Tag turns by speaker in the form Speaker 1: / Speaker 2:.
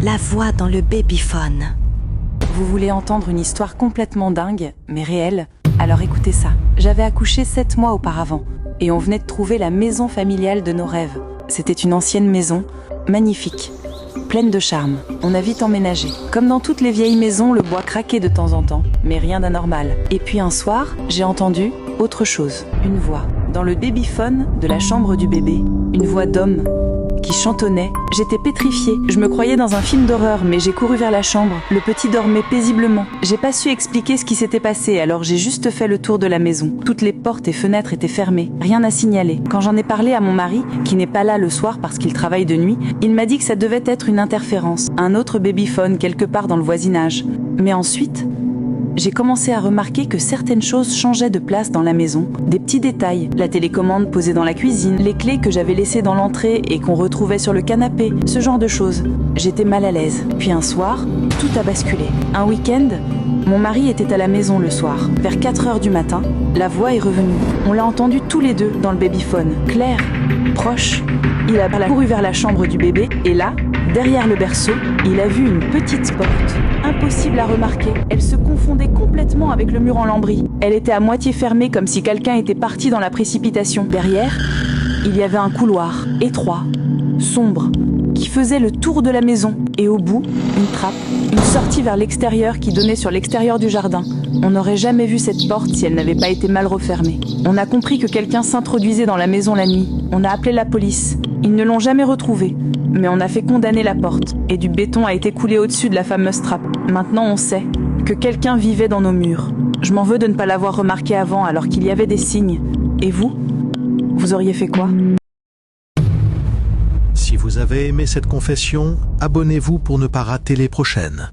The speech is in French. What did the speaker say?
Speaker 1: La voix dans le babyphone.
Speaker 2: Vous voulez entendre une histoire complètement dingue, mais réelle? Alors écoutez ça. J'avais accouché 7 mois auparavant, et on venait de trouver la maison familiale de nos rêves. C'était une ancienne maison, magnifique, pleine de charme. On a vite emménagé. Comme dans toutes les vieilles maisons, le bois craquait de temps en temps, mais rien d'anormal. Et puis un soir, j'ai entendu autre chose. Une voix, dans le babyphone de la chambre du bébé. Une voix d'homme qui chantonnait. J'étais pétrifiée. Je me croyais dans un film d'horreur, mais j'ai couru vers la chambre. Le petit dormait paisiblement. J'ai pas su expliquer ce qui s'était passé, alors j'ai juste fait le tour de la maison. Toutes les portes et fenêtres étaient fermées. Rien à signaler. Quand j'en ai parlé à mon mari, qui n'est pas là le soir parce qu'il travaille de nuit, il m'a dit que ça devait être une interférence. Un autre babyphone quelque part dans le voisinage. Mais ensuite, j'ai commencé à remarquer que certaines choses changeaient de place dans la maison. Des petits détails, la télécommande posée dans la cuisine, les clés que j'avais laissées dans l'entrée et qu'on retrouvait sur le canapé, ce genre de choses. J'étais mal à l'aise. Puis un soir, tout a basculé. Un week-end, mon mari était à la maison le soir. Vers 4 heures du matin, la voix est revenue. On l'a entendue tous les deux dans le babyphone. Claire, proche. Il a couru vers la chambre du bébé et là, derrière le berceau, il a vu une petite porte. Impossible à remarquer. Elle se confondait complètement avec le mur en lambris. Elle était à moitié fermée comme si quelqu'un était parti dans la précipitation. Derrière, il y avait un couloir étroit, sombre, qui faisait le tour de la maison. Et au bout, une trappe, une sortie vers l'extérieur qui donnait sur l'extérieur du jardin. On n'aurait jamais vu cette porte si elle n'avait pas été mal refermée. On a compris que quelqu'un s'introduisait dans la maison la nuit. On a appelé la police. Ils ne l'ont jamais retrouvée. Mais on a fait condamner la porte, et du béton a été coulé au-dessus de la fameuse trappe. Maintenant on sait que quelqu'un vivait dans nos murs. Je m'en veux de ne pas l'avoir remarqué avant alors qu'il y avait des signes. Et vous auriez fait quoi?
Speaker 3: Si vous avez aimé cette confession, abonnez-vous pour ne pas rater les prochaines.